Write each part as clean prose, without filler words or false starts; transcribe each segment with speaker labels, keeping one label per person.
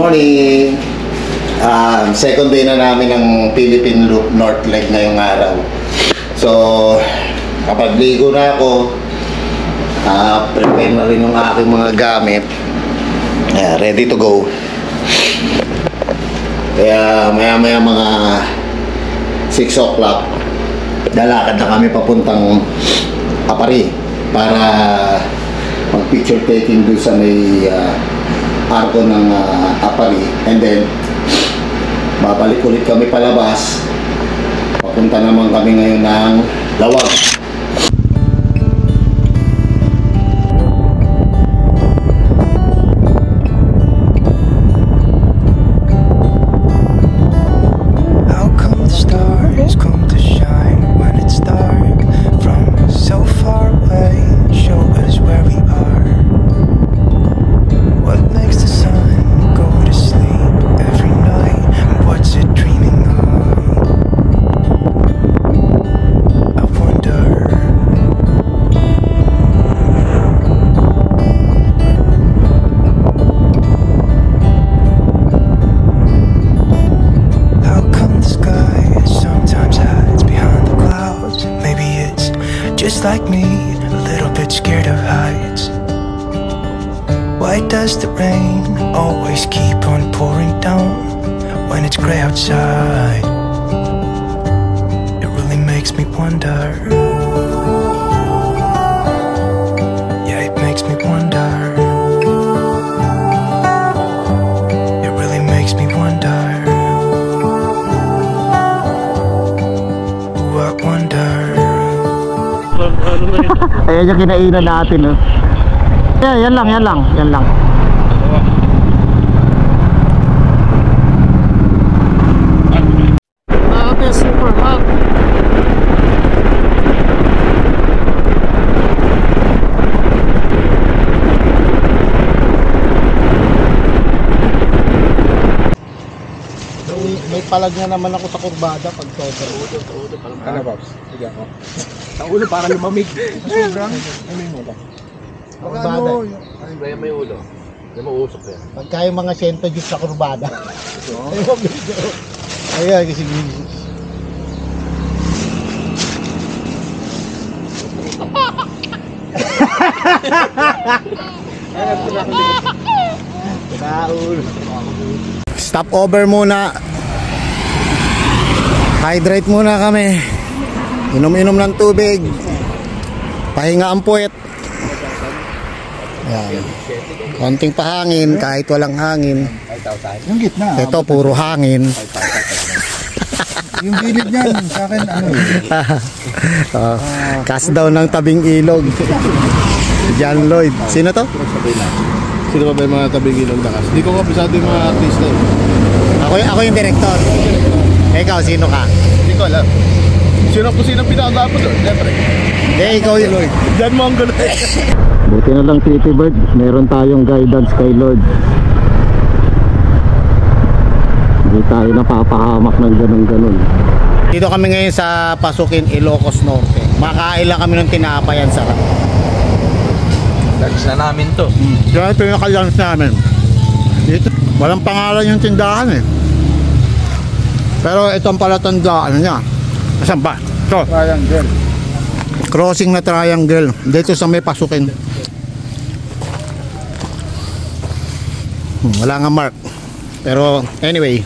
Speaker 1: morning! Second day na namin ng Philippine Loop North Leg ngayong araw. So, kapag ligo na ako, prepare na rin yung aking mga gamit. Ready to go. Kaya maya-maya mga 6 o'clock, lalakad na kami papuntang Apari para mag-picture taking doon sa may arko ng Apari, and then babalik ulit kami palabas. Papunta naman kami ngayon ng Lawag.
Speaker 2: Like me, a little bit scared of heights. Why does the rain always keep on pouring down when it's gray outside? It really makes me wonder. Yeah, it makes me wonder. It really makes me wonder. Ooh, I wonder.
Speaker 1: Ayan yung kinainan natin, no? Yan lang. Okay, super hot. May palag na naman ako sa kurbada pag todo. Ano, Pops? Sige ako. Sa ulo para lumamig. Sobrang. Ano yung ulo? Kurbada.
Speaker 3: May ulo. Hindi mo usok yan.
Speaker 1: Pagka yung mga sento-juice sa kurbada. Ayan, kasi stop over muna. Hydrate muna kami. Inom-inom ng tubig. Pahinga ang puwet. Ayan. Konting pahangin kahit walang hangin.
Speaker 4: Yung gitna.
Speaker 1: Ito puro hangin.
Speaker 4: Yung gilid niyan sa akin ano.
Speaker 1: Cast down ng tabing ilog. John Lloyd. Sino to?
Speaker 3: Sino ba yung mga tabing ilog na kas? Hindi ko kapisado yung mga artista.
Speaker 1: Ako yung director. Ikaw, sino ka?
Speaker 3: Hindi ko alam. Sino pinakagapo doon? Siyempre.
Speaker 1: Ikaw yung Lloyd.
Speaker 3: Diyan mo ang gulo.
Speaker 1: Buti na lang, Titi Bird, meron tayong guidance kay Lord. Hindi tayo napapahamak ng ganun-ganun. Dito kami ngayon sa Pasukin, Ilocos Norte. Makain lang kami ng tinapay, ang sarap.
Speaker 3: Lunch na namin to.
Speaker 1: Kaya ito yung naka-lunch namin. Dito, walang pangalan yung tindahan eh. Pero ito ang palatandaan niya. Asan ba? Ito.
Speaker 4: Triangle.
Speaker 1: Crossing na triangle. Dito sa may Pasukin. Wala nga mark. Pero anyway,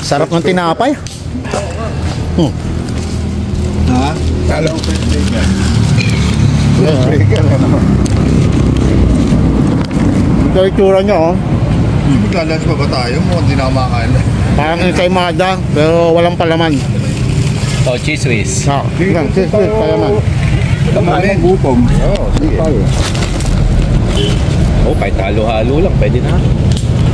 Speaker 1: sarap ng tinapay.
Speaker 4: Ha? Kala ko breaker. Breaker ano?
Speaker 1: Ito yung itsura niya, oh.
Speaker 4: Maglalans pa ba tayo? Mukhang di na kumakain.
Speaker 1: Parang ensaymada, pero walang palaman.
Speaker 3: Oh, cheese whiz.
Speaker 1: Cheese whiz, palaman.
Speaker 4: Tamanin. Gutom. Oo, sige.
Speaker 3: Oh, kahit halo-halo lang, pwede na.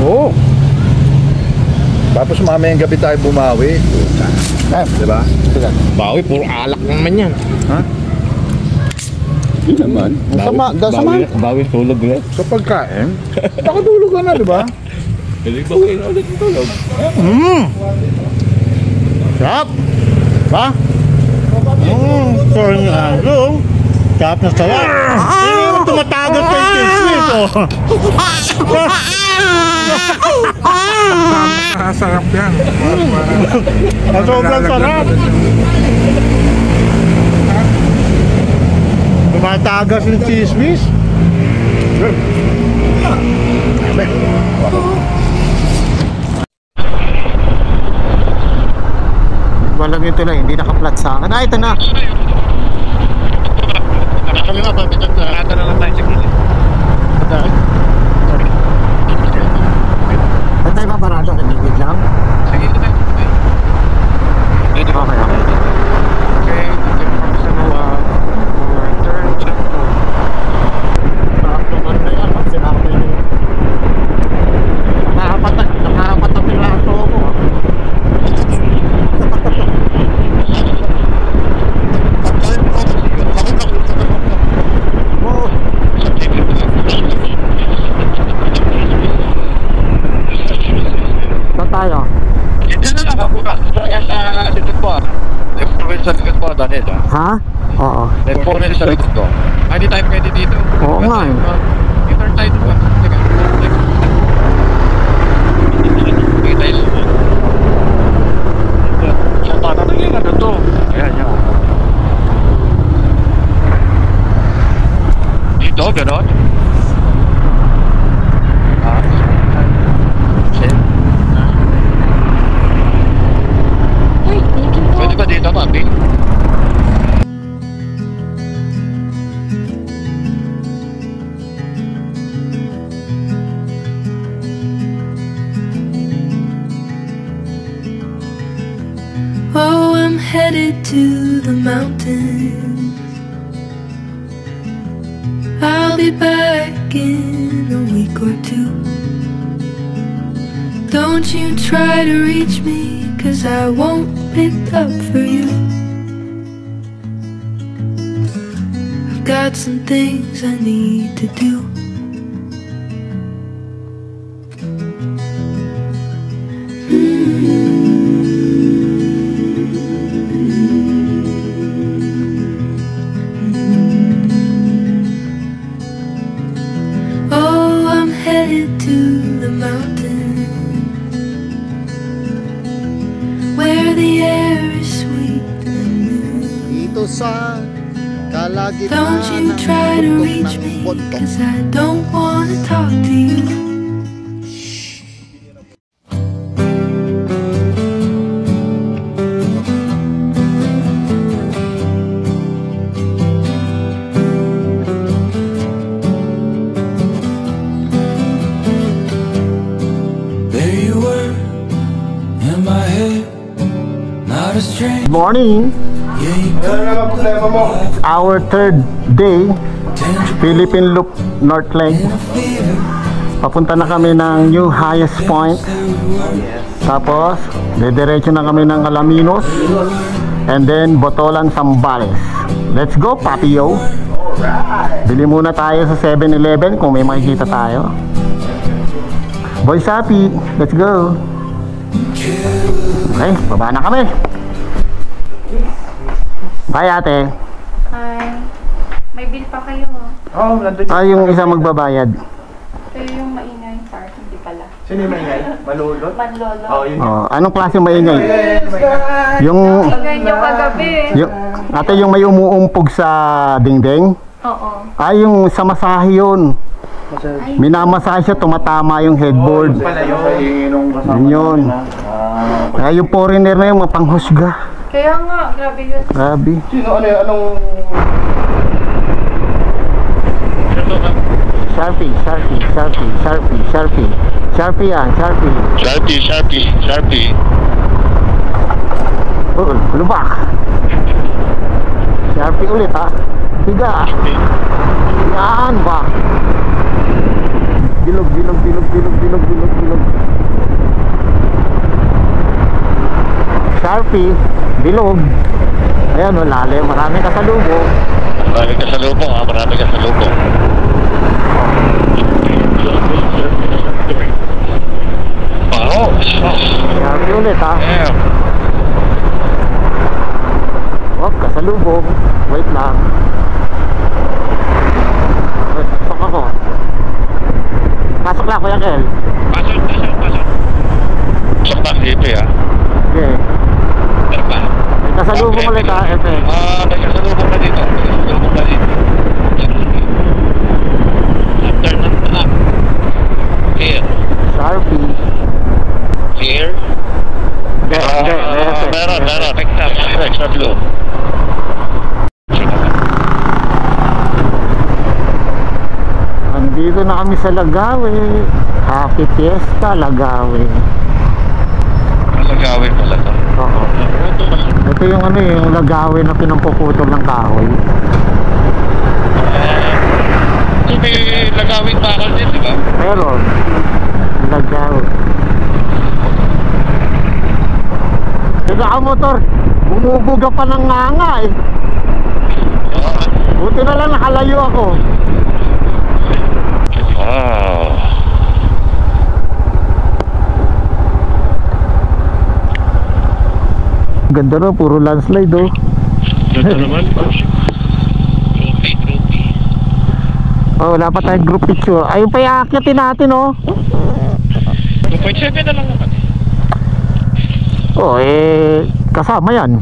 Speaker 1: Oo.
Speaker 4: Tapos mamayang gabi tayo bumawi. Diba?
Speaker 3: Bawi, puro alak naman yan.
Speaker 4: Ha? Hindi naman.
Speaker 3: Bawi tulog ulit.
Speaker 4: Sa pagkain, nakatulog ka na, diba?
Speaker 3: Hindi ba kayo na ulit tulog?
Speaker 1: Sarap! Ba? Sorry nga. Sarap na sarap. Tumatagot pa yung cheese whiz, oh.
Speaker 4: Masarap yan.
Speaker 3: Sobrang sarap. Tumatagas ng chismis. Walang ito lang, hindi naka-flat sa akin. Ito na.
Speaker 1: Kami nga, papitan na.
Speaker 4: Nata na lang tayo sa gilid.
Speaker 3: Ba't tayo paparado? Kanigid lang?
Speaker 4: Sa gilid tayo.
Speaker 3: Okay, okay.
Speaker 4: Okay, dito kami sa mga turn check po.
Speaker 3: Nakakapan na yan. Sinakay nyo. Nakahapat na piraso ako. Saan tayo?
Speaker 4: Dito na lang ako ka. Sa likod po. Nag-province sa likod po, Daniel.
Speaker 3: Ha? Oo.
Speaker 4: Nag-province sa likod ko. Hindi tayo pwede dito.
Speaker 3: Oo nga eh.
Speaker 4: Dito tayo dito. Teka. Dito tayo. Sa bata na yung ano to. Ayan yan. Dito, gano'n? Pwede ba dito, papi?
Speaker 5: Oh, I'm headed to the mountains. I'll be back in a week or two. Don't you try to reach me, 'cause I won't pick up for you. I've got some things I need to do. Oh, I'm headed to the mountain where the air is sweet and new.
Speaker 3: Dito sa kalagitnaan
Speaker 5: Don't you try to reach me, 'cause I don't wanna talk to you.
Speaker 2: There you were in my head, not a stranger.
Speaker 3: Morning!
Speaker 2: Yeah, you
Speaker 3: Our third day, Philippine Loop North Leg. Papunta na kami ng new highest point. Tapos, dediretso na kami ng Alaminos. And then, Botolan, Zambales. Let's go, Papio! Bili muna tayo sa 7-Eleven kung may makikita tayo. Boy Sapi, let's go! Okay, baba na kami! Bye, ate!
Speaker 6: Hi. May bill pa kayo.
Speaker 4: Oh, nandun
Speaker 3: Yung isa magbabayad.
Speaker 6: Pero yung maingay part, hindi pala.
Speaker 4: Sino yung maingay? Malulot?
Speaker 6: Manlolo.
Speaker 4: Oh, yun.
Speaker 3: Anong klase maingay? Yung,
Speaker 6: Ganyan kagabi.
Speaker 3: ate, yung may umuumpog sa dingding?
Speaker 6: Oo.
Speaker 3: Yung sa masahe yun. Minamasahe siya, tumatama yung headboard. Yun yun. Yung foreigner na yung mapanghusga.
Speaker 6: Kaya nga, grabe yun.
Speaker 3: Grabe.
Speaker 4: Sino? Ano yun? Anong...
Speaker 3: Sharpie, Sharpie, Sharpie, Sharpie, Sharpie. Sharpie yan, Sharpie.
Speaker 1: Sharpie.
Speaker 3: Lubak. Sharpie ulit ha. Higa. Yan ba? Bilog. Sharpie, bilog. Ayan o, lalim. Marami kasalubong.
Speaker 1: Maraming kasalubong. Wow.
Speaker 3: Sharpie ulit ha.
Speaker 1: Yeah.
Speaker 3: Wag, kasalubong. Wait lang. Wait, pasok ako. Pasok lang, Kuya Kel.
Speaker 1: Pasok.
Speaker 4: Soktan dito ya.
Speaker 3: Okay.
Speaker 4: Terpa.
Speaker 3: May kasalubong ulit ha, Epe.
Speaker 4: May kasalubong na dito. May kasalubong na dito. After ng tanap. Clear.
Speaker 3: Sharpie.
Speaker 4: Clear.
Speaker 3: Hindi, Epe.
Speaker 4: Meron. Extra blue.
Speaker 3: Andito na kami sa Lagawe. Happy Fiesta, Lagawe.
Speaker 4: Malagawin pala to.
Speaker 3: Oo. Ito yung ano yung Lagawe na pinampuputol ng kahoy.
Speaker 4: So may lagawin bakal din, di ba?
Speaker 3: Pero, Lagawe. Teka ka motor, bumubuga pa ng nganga eh. Buti na lang nakalayo ako.
Speaker 4: Wow.
Speaker 3: Ganda na, puro landslide oh.
Speaker 4: Ganda naman. Trophy.
Speaker 3: Oh, wala pa tayong group picture. Ayun pa iaakyatin natin oh.
Speaker 4: 2.7 na lang naman.
Speaker 3: Oh, kasama yan.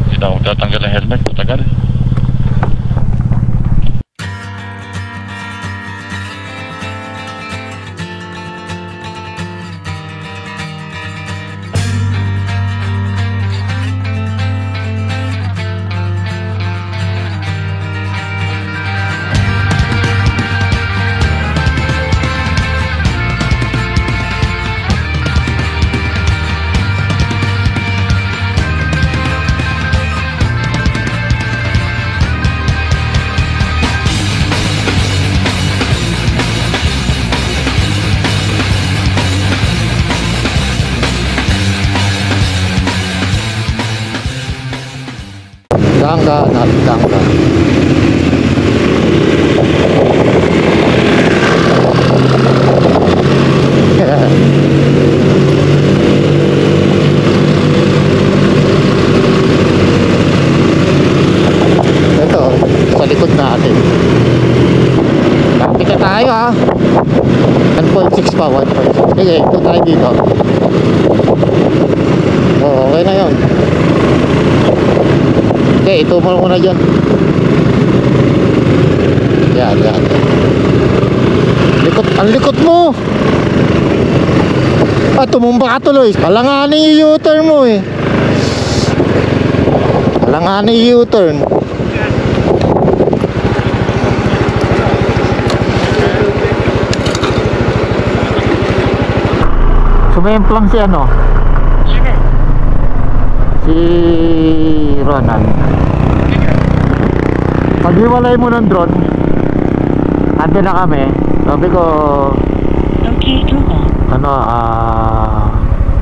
Speaker 4: Hindi na ako tatanggal ng helmet. Patagal.
Speaker 3: Dangga, dangga. Ito, sa likod natin. Lapit na tayo ha. 1.6 pa, 1.6. Sige, ito tayo dito. Oh, okay na yun. Okay, ito mo muna dyan. Yan. Ang likot mo. Tumumba ka tuloy. Alanganin yung U-turn mo eh. Alanganin yung U-turn. Sumemplang si ano?
Speaker 4: Sino?
Speaker 3: Si Ronald. Paghiwalay mo ng drone, ando na kami. Sabi ko, ano,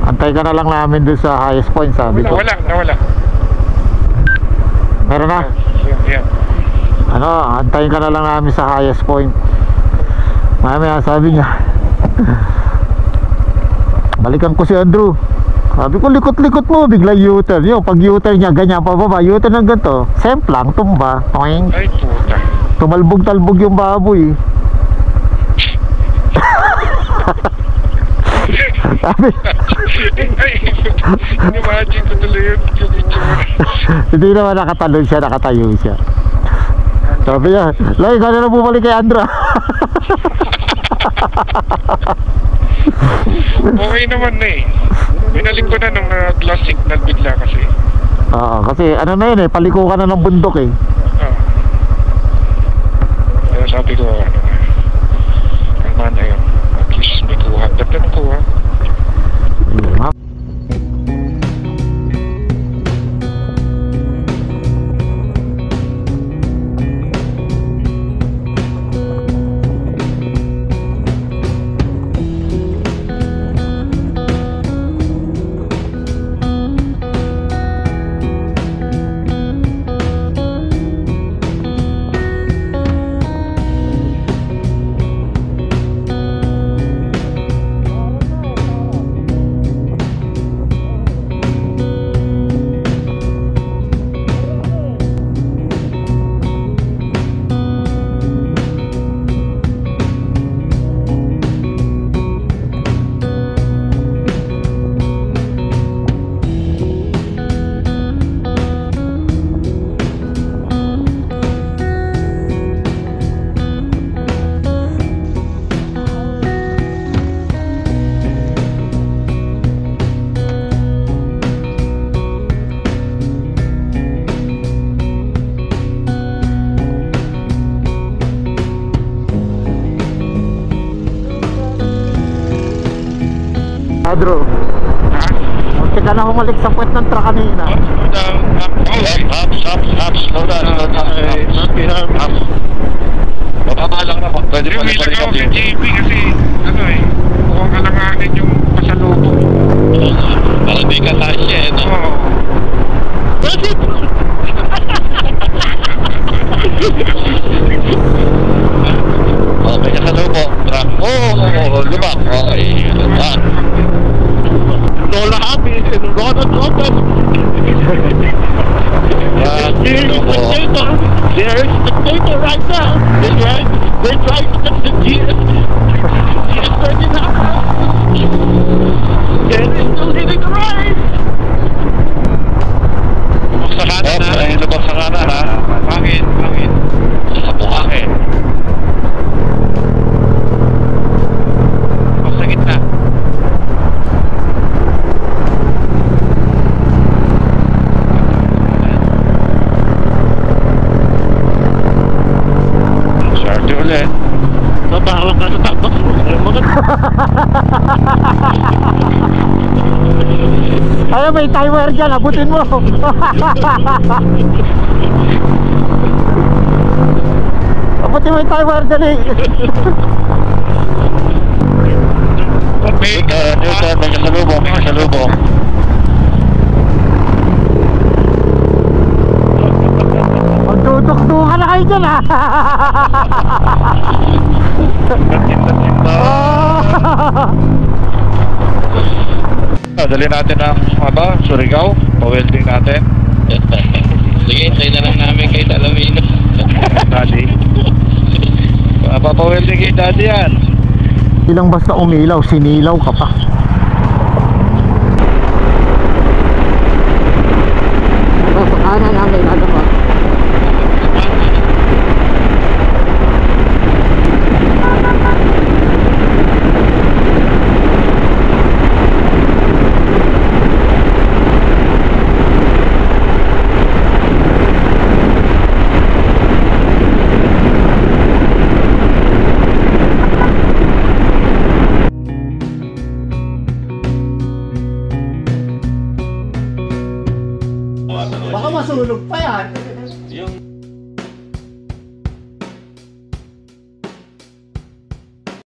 Speaker 3: antay ka na lang namin doon sa highest point, sabi ko.
Speaker 4: Nawala.
Speaker 3: Meron na?
Speaker 4: Yan.
Speaker 3: Ano, antayin ka na lang namin sa highest point. Mamaya sabi niya, balikan ko si Andrew. Sabi ko, likot-likot mo, bigla U-turn. Yung pag U-turn niya, ganyan pa baba, U-turn ng ganito, semplang, tumba, toing.
Speaker 4: Ay, puta.
Speaker 3: Tumalbog-talbog yung baboy. Sabi,
Speaker 4: imagine ko tuloy yun.
Speaker 3: hindi naman nakatalon siya, nakatayo siya. Sabi niya, Loy, ka na bumalik kay Andra.
Speaker 4: Okay naman na eh. Binaling ko na nung glass signal bigla kasi.
Speaker 3: Oo, kasi ano na yun eh, paliko ka na ng bundok eh.
Speaker 4: Kaya sabi ko, ano na, kalma na yun. At least may kuha. Ganda ng kuha.
Speaker 3: Drew. Munti ka na humalik sa puwet ng truck kanina.
Speaker 4: Slow down. Slow down. Bababa lang na. Pwede pa rin ako kay JB kasi, ano eh, mukhang alanganin yung pasalubong. Parang di ka tasya eh, no? Oo. Okay, kasalubong. Truck. Oo, lubak. Okay, lubak. Lola Happy, Ronald Lopez. There's the potato right now. They're trying to get the GS. GS 39. They're still hitting the right. Lubak sa kanan, ha? Ay, lubak sa kanan, ha? Bakit? Sa bukake. Lubak sa gitna. Ulit. Nabahalang ka sa tapos.
Speaker 3: Ay, may timer dyan, abutin mo. Abutin mo yung timer dyan eh.
Speaker 4: Newton, may kasalubong.
Speaker 3: Magduduk-dukan na kayo dyan ah.
Speaker 4: Dali natin ang Surigao, pa-welding natin. Sige, tayo na lang namin kay Talamino. Daddy. Papa-welding kay Daddy yan.
Speaker 3: Ilang basta umilaw, sinilaw ka pa. Sa kanan namin, ano ba? Baka masunog pa yan.
Speaker 4: Yung